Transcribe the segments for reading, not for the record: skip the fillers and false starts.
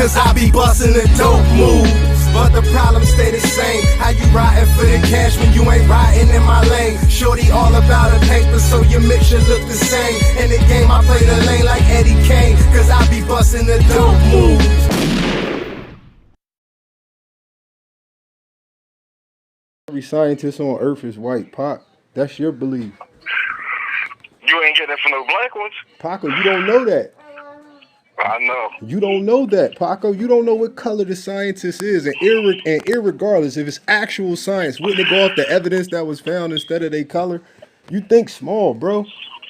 cause I be busting the dope moves. But the problem stay the same. How you riding for the cash when you ain't riding in my lane? Shorty all about the paper, so your mixture look the same. In the game I play the lane like Eddie Kane, cause I be busting the dope moves. Every scientist on Earth is white, Pac. That's your belief. You ain't getting it from no black ones. Paco, you don't know that. I know. You don't know that, Paco. You don't know what color the scientist is. And irregardless, if it's actual science, wouldn't it go off the evidence that was found instead of their color? You think small, bro.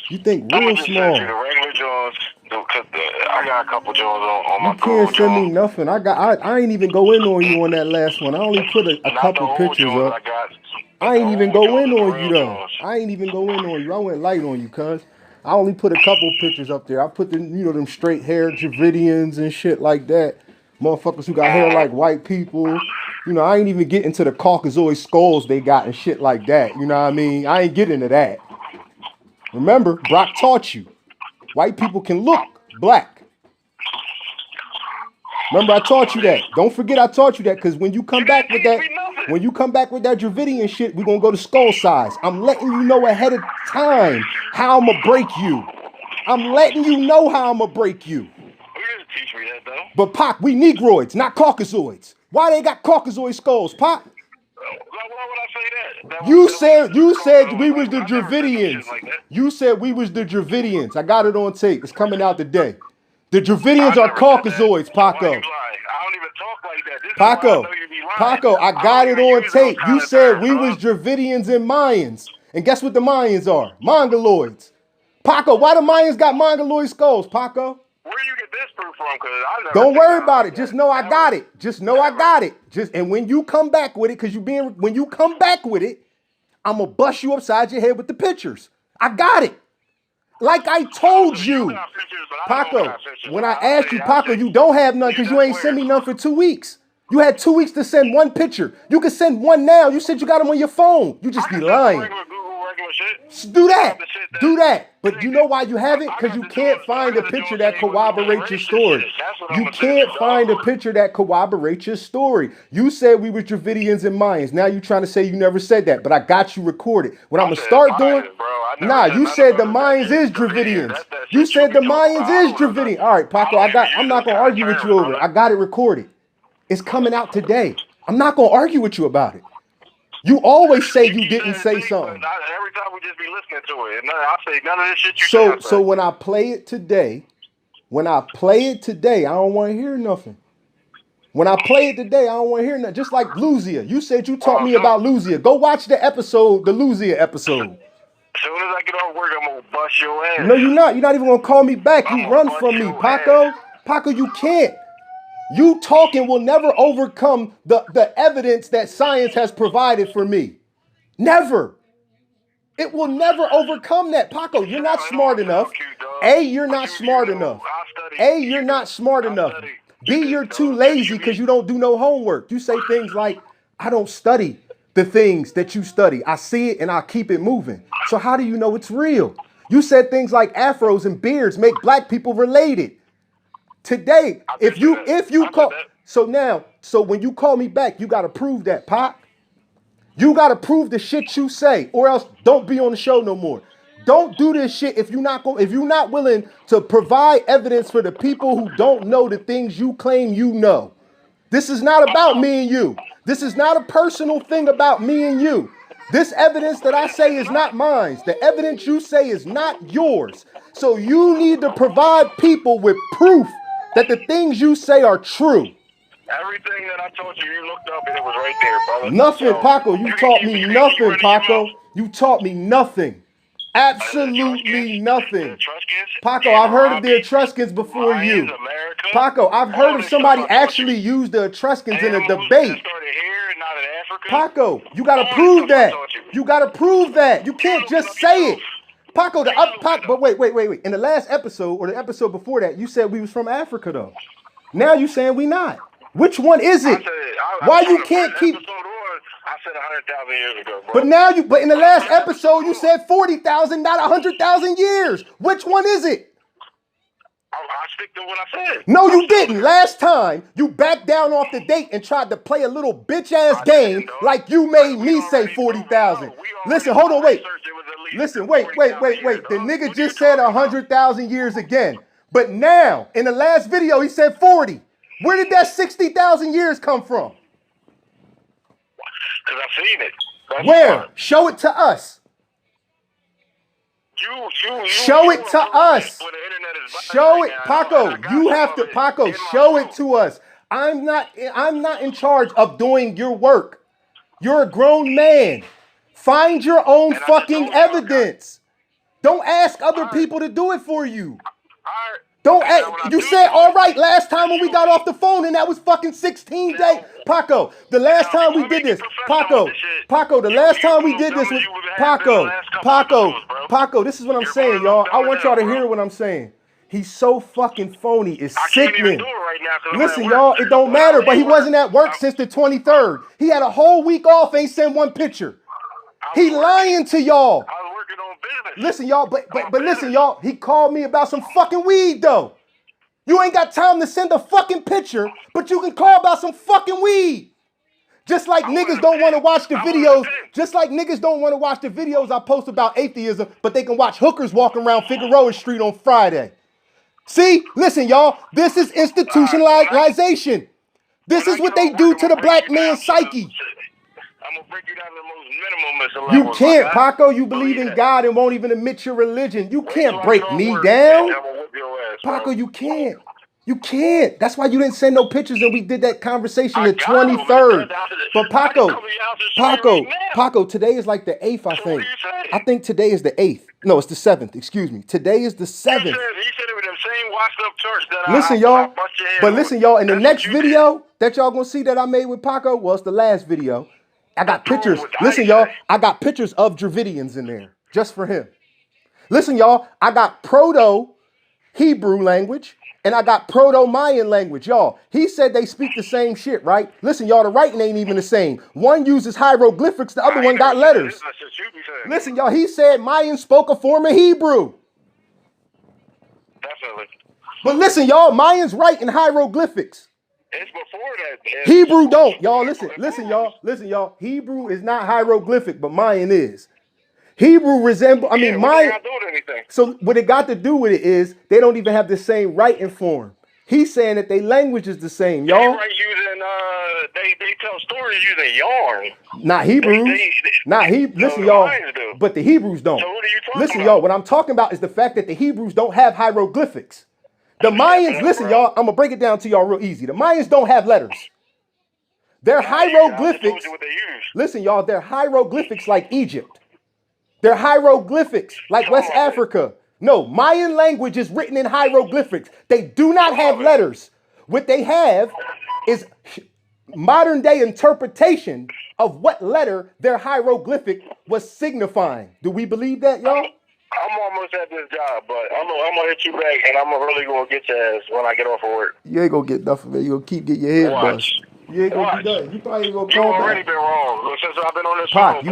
You think real small. The regular Jones, cause I got a couple Jones on my You can't send me nothing. I ain't even go in on you on that last one. I only put a couple pictures up. I ain't even go in on you though. I ain't even go in on you. I went light on you, cuz. I only put a couple pictures up there. I put them straight hair Dravidians and shit like that. Motherfuckers who got hair like white people. I ain't even getting to the Caucasoid skulls they got and shit like that. You know what I mean? I ain't getting to that. Remember, Brock taught you. White people can look black. Remember, I taught you that. Don't forget I taught you that, because when you come back with that Dravidian shit, we're going to go to skull size. I'm letting you know ahead of time how I'm going to break you. I'm letting you know how I'm going to break you. You didn't teach me that, though. But, Pac, we Negroids, not Caucasoids. Why they got Caucasoid skulls, Pac? Why would I say that? You said we was the Dravidians. You said we was the Dravidians. I got it on tape. It's coming out today. The Dravidians are Caucasoids, Paco. I don't even talk like that. Paco, I got it on tape. You said we was Dravidians and Mayans. And guess what the Mayans are? Mongoloids. Paco, why the Mayans got Mongoloid skulls, Paco? Where you get this proof from? Don't worry about it. Just know I got it. I got it. And when you come back with it, when you come back with it, I'm gonna bust you upside your head with the pictures. I got it. Like I told you. Paco, when I asked you, Paco, you don't have none because you ain't send me none for 2 weeks. You had 2 weeks to send one picture. You can send one now. You said you got them on your phone. You just be lying. Do that. But you know why you haven't? Because you can't find a picture that corroborates your story. You can't find a picture that corroborates your story. You said we were Dravidians and Mayans. Now you're trying to say you never said that, but I got you recorded. What I'm going to start doing... Nah, you said the Mayans is Dravidians. You said the Mayans is Dravidian. All right, Paco, I'm not going to argue with you over it. I got it recorded. It's coming out today. I'm not going to argue with you about it. You always say you didn't say something. Every time we just be listening to it. I say none of this shit you say. So when I play it today, I don't want to hear nothing. When I play it today, I don't want to hear nothing. Just like Luzia. You said you taught me about Luzia. Go watch the Luzia episode. As soon as I get off work, I'm going to bust your ass. No, you're not. You're not even going to call me back. You run from me, Paco. Paco, you can't. You talking will never overcome the evidence that science has provided for me. Never. It will never overcome that. Paco, you're not smart enough. A, you're not smart enough. You're not smart enough. B, you're too lazy because you don't do no homework. You say things like, I don't study the things that you study. I see it and I keep it moving. So how do you know it's real? You said things like afros and beards make black people related. Today, if you call, so when you call me back, you got to prove that, Pac. You got to prove the shit you say, or else don't be on the show no more. Don't do this shit if you're not willing to provide evidence for the people who don't know the things you claim you know. This is not about me and you. This is not a personal thing about me and you. This evidence that I say is not mine. The evidence you say is not yours. So you need to provide people with proof that the things you say are true. Everything that I told you, you looked up and it was right there, brother. Nothing, Paco. You taught me nothing, Paco. You taught me nothing. Absolutely nothing. Paco, I've heard of the Etruscans before you. Paco, I've heard of somebody actually use the Etruscans in a debate. Paco, you got to prove that. You got to prove that. You can't just say it. Paco, but wait. In the last episode or the episode before that, you said we was from Africa, though. Now you saying we not. Which one is it? Why you can't keep... I said 100,000 years ago, bro. But in the last episode, you said 40,000, not 100,000 years. Which one is it? I stick to what I said. No, you didn't. Last time, you backed down off the date and tried to play a little bitch-ass game like you made me say 40,000. Listen, hold on, wait. Listen, wait. The nigga just said 100,000 years again. But now, in the last video, he said 40. Where did that 60,000 years come from? Because I've seen it. That's Where? fine. Show it to us. Show it to us. Show it, Paco. You have to, Paco. Show it to us. I'm not in charge of doing your work. You're a grown man. Find your own fucking evidence. Don't ask other people to do it for you. Don't ask. You said all right last time when we got off the phone, and that was fucking 16 days. Paco, the last time we did this, Paco, the last time we did this was Paco, this is what I'm saying, y'all. I want y'all to hear what I'm saying. He's so fucking phony. It's sickening. Listen, y'all, it don't matter, but he wasn't at work since the 23rd. He had a whole week off, ain't sent one picture. He lying to y'all. I was working on business. Listen, y'all, but listen, y'all, he called me about some fucking weed, though. You ain't got time to send a fucking picture, but you can call about some fucking weed. Just like niggas don't want to watch the videos, I post about atheism, but they can watch hookers walking around Figueroa Street on Friday. See? Listen, y'all, this is institutionalization. This is what they do to the black man's psyche. I'm gonna break you down to the most minimalist level. You can't, Paco. You believe in God and won't even admit your religion. You can't break me down. Paco, you can't. You can't. That's why you didn't send no pictures and we did that conversation the 23rd. But Paco, today is like the 8th, I think. I think today is the 8th. No, it's the 7th. Excuse me. Today is the 7th. He said it with them same washed up church that listen, y'all. But listen, y'all, in the next video that y'all gonna see that I made with Paco, well, it's the last video. I got pictures. Listen, y'all, I got pictures of Dravidians in there just for him. Listen, y'all, I got Proto-Hebrew language and I got Proto-Mayan language, y'all. He said they speak the same shit, right? Listen, y'all, the writing ain't even the same. One uses hieroglyphics, the other one got letters. Listen, y'all, he said Mayans spoke a form of Hebrew. Definitely. But listen, y'all, Mayans write in hieroglyphics. It's before that. Hebrew don't, y'all. Listen, y'all. Hebrew is not hieroglyphic, but Mayan is. Hebrew Mayan. So what it got to do with it is they don't even have the same writing form. He's saying that their language is the same, y'all. They write using, they tell stories using yarn. Not Hebrews. Listen, y'all. But the Hebrews don't. So what are you talking Listen, about? y'all. What I'm talking about is the fact that the Hebrews don't have hieroglyphics. The Mayans, listen, y'all, I'm going to break it down to y'all real easy. The Mayans don't have letters. They're hieroglyphics. Listen, y'all, they're hieroglyphics like Egypt. They're hieroglyphics like West Africa. No, Mayan language is written in hieroglyphics. They do not have letters. What they have is modern day interpretation of what letter their hieroglyphic was signifying. Do we believe that, y'all? I'm almost at this job, but I'm gonna hit you back, and I'm really gonna get your ass when I get off of work. You ain't gonna get nothing, man. You gonna keep getting your head bust. You ain't gonna do nothing. You probably ain't gonna call back. You already been wrong since I've been on this phone.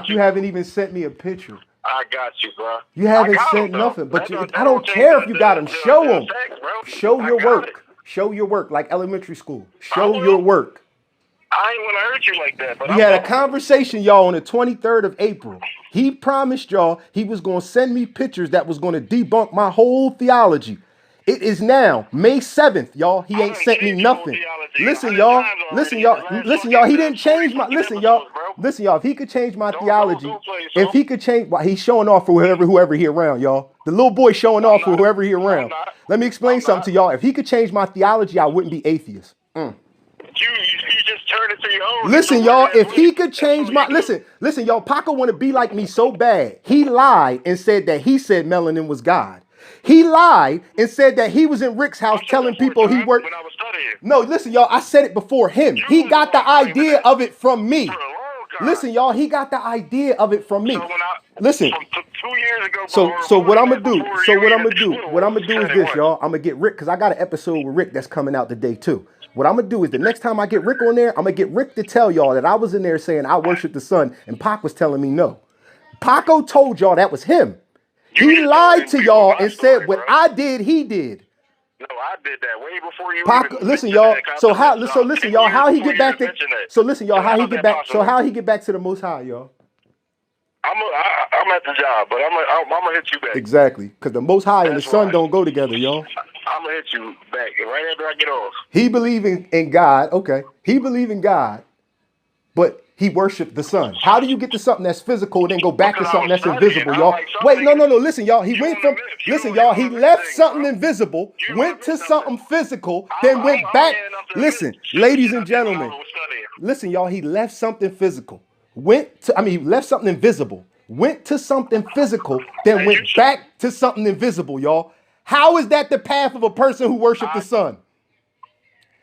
You haven't even sent me a picture. I got you, bro. You haven't sent nothing, but I don't care if you got them. Show them. Show your work. Show your work like elementary school. Show your work. I ain't want to hurt you like that. But we had a conversation, y'all, on the 23rd of April. He promised y'all he was going to send me pictures that was going to debunk my whole theology. It is now May 7th, y'all. He ain't sent me nothing. Listen, y'all. He didn't change my. Listen, y'all. If he could change my theology, if he could change, he's showing off for whoever he around, y'all. The little boy showing off for whoever he around. Let me explain something to y'all. If he could change my theology, I wouldn't be atheist. You just turn it to your own. Listen, y'all, if he could change my... Listen, y'all, Paco want to be like me so bad. He lied and said that he said melanin was God. He lied and said that he was in Rick's house telling people he worked... When I was studying. No, listen, y'all, I said it before him. He got the idea of it from me. Listen, y'all, he got the idea of it from me. Listen. 2 years ago, so what I'm going to do, what I'm going to do is this, y'all. I'm going to get Rick, because I got an episode with Rick that's coming out today, too. What I'm going to do is the next time I get Rick on there, I'm going to get Rick to tell y'all that I was in there saying I worship the sun, and Pac was telling me no. Paco told y'all that was him. He lied to y'all and said what I did, he did. No, I did that way before you Paco, even listen, mentioned y'all. that So concept. how? So listen, y'all. How he get back to? So listen, y'all. How he get back? So how he get back to the Most High, y'all? I'm at the job, but I'm gonna hit you back. Exactly, because the Most High and the That's Son why. don't go together, y'all. I'm gonna hit you back right after I get off. He believe in God. Okay, he believe in God, but he worshiped the Son. How do you get to something that's physical and then go back to Because I something was that's studying. invisible, I'm y'all? like, some Wait, no, niggas, no, no. Listen, y'all. He you went on from. the miss. Listen, You y'all. on He the miss left thing, something bro. invisible, You on went the to miss something. something physical, then went I'm back. man enough to admit Listen, shit ladies I and did when I gentlemen. was studying. Listen, y'all. He left something physical. He left something invisible. Went to something physical, then Hey, you went should. back to something invisible, y'all. How is that the path of a person who worshiped the Son?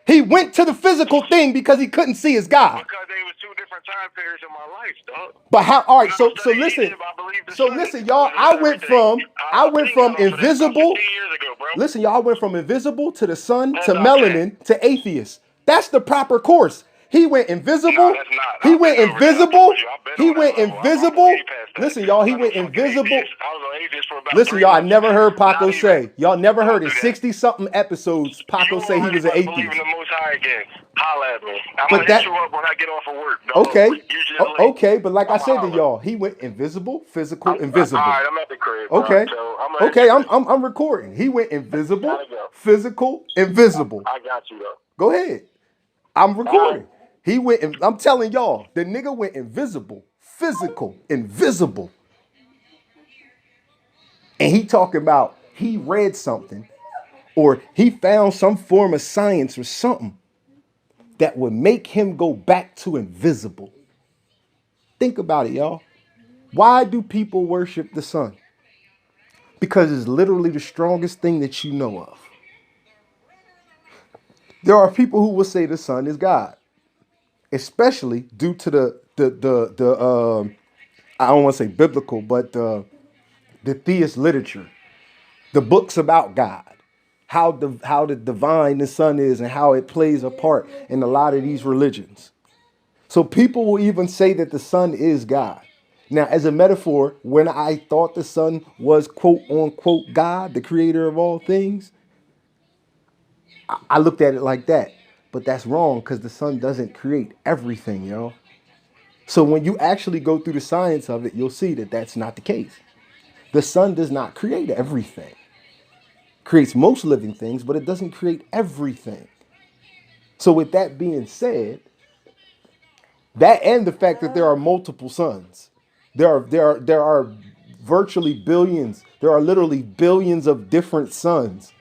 He went to the physical thing because he couldn't see his God. Because they was two different time periods in my life, dog. But how? All right, When I so studied listen, Egypt, I believed the so sun listen, y'all. was everything. I I've went been got from off of that about invisible. 15 years ago, bro. Listen, y'all, I went from invisible to the sun Yes, to I can. melanin to atheist. That's the proper course. He went Nah, invisible. that's not. He I've went been over that. I invisible. told you. I've been He on that went level. I'm invisible. way past that. Listen, y'all. He I'm not went no fucking invisible. atheist. I was an atheist for about Listen, 3 y'all, I months. never heard Not Paco even. say. Y'all never Don't heard in do that. 60-something episodes, Paco You say he already was an about to believe in atheist. the Most High again. Holla at me. I'm But gonna hit that, you up when I get off of work, dog. okay. You just late. Okay, but like I I'm said to holler. y'all, he went invisible, physical, All invisible. right, I'm at the crib, bro. Okay. So I'm gonna hit Okay, you I'm back. I'm recording. He went invisible, Gotta go. physical, invisible. I got you though. Go ahead. I'm All right. recording. He went, I'm telling y'all, the nigga went invisible, physical, invisible. And he talking about he read something or he found some form of science or something that would make him go back to invisible. Think about it, y'all. Why do people worship the sun? Because it's literally the strongest thing that you know of. There are people who will say the sun is God, especially due to the I don't want to say biblical, but the theist literature, the books about God, how the divine the sun is and how it plays a part in a lot of these religions. So people will even say that the sun is God. Now, as a metaphor, when I thought the sun was quote unquote God, the creator of all things, I looked at it like that. But that's wrong because the sun doesn't create everything, yo. So when you actually go through the science of it, you'll see that that's not the case. The sun does not create everything. Creates most living things, but it doesn't create everything. So with that being said, that and the fact that there are multiple suns, there are virtually billions. There are literally billions of different suns.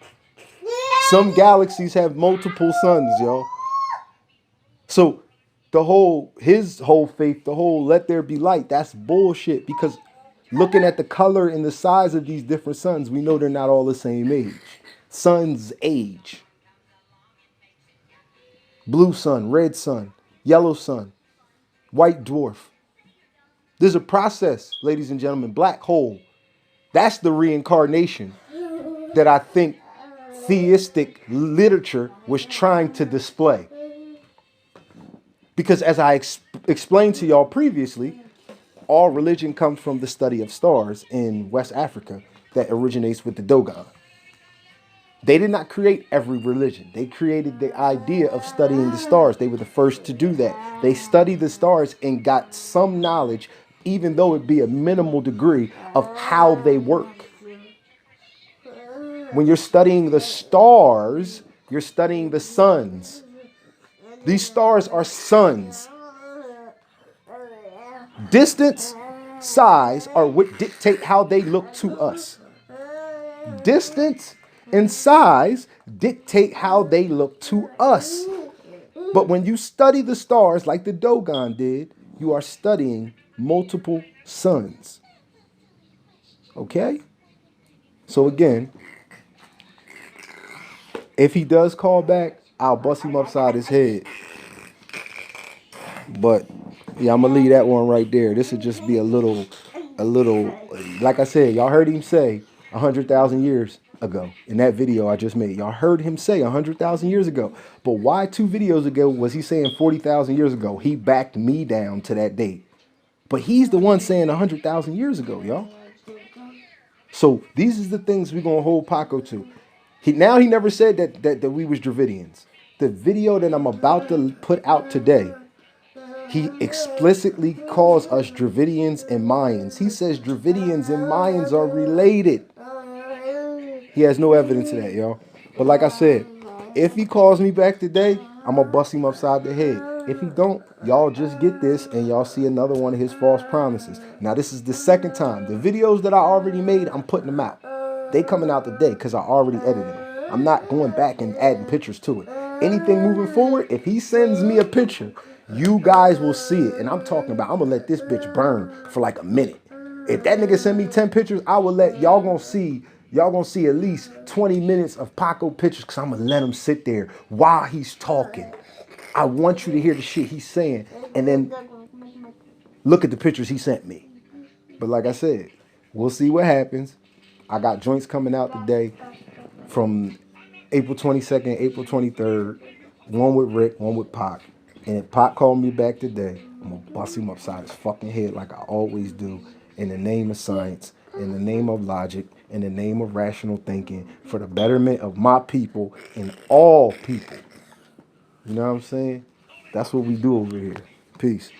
Some galaxies have multiple suns, yo. So his whole faith, the whole let there be light, that's bullshit because looking at the color and the size of these different suns, we know they're not all the same age. Suns age. Blue sun, red sun, yellow sun, white dwarf. There's a process, ladies and gentlemen, black hole. That's the reincarnation that I think theistic literature was trying to display. Because as I explained to y'all previously, all religion comes from the study of stars in West Africa that originates with the Dogon. They did not create every religion. They created the idea of studying the stars. They were the first to do that. They studied the stars and got some knowledge, even though it be a minimal degree, of how they work. When you're studying the stars, you're studying the suns. These stars are suns. Distance, size are what dictate how they look to us. Distance and size dictate how they look to us. But when you study the stars like the Dogon did, you are studying multiple suns. Okay? So again, if he does call back, I'll bust him upside his head. But yeah, I'm gonna leave that one right there. This would just be a little, like I said, y'all heard him say 100,000 years ago in that video I just made. Y'all heard him say 100,000 years ago. But why 2 videos ago was he saying 40,000 years ago? He backed me down to that date. But he's the one saying 100,000 years ago, y'all. So these is the things we're gonna hold Paco to. He never said that we was Dravidians. The video that I'm about to put out today, he explicitly calls us Dravidians and Mayans. He says Dravidians and Mayans are related. He has no evidence of that, y'all. But like I said, if he calls me back today, I'm going to bust him upside the head. If he don't, y'all just get this and y'all see another one of his false promises. Now, this is the second time. The videos that I already made, I'm putting them out. They coming out today because I already edited them. I'm not going back and adding pictures to it. Anything moving forward, if he sends me a picture, you guys will see it. And I'm talking about, I'm going to let this bitch burn for like a minute. If that nigga send me 10 pictures, I will let y'all gonna see at least 20 minutes of Paco pictures because I'm gonna let him sit there while he's talking. I want you to hear the shit he's saying and then look at the pictures he sent me. But like I said, we'll see what happens. I got joints coming out today from April 22nd, April 23rd. One with Rick, one with Pac. And if Pac called me back today, I'm gonna bust him upside his fucking head like I always do in the name of science, in the name of logic, in the name of rational thinking, for the betterment of my people and all people. You know what I'm saying? That's what we do over here. Peace.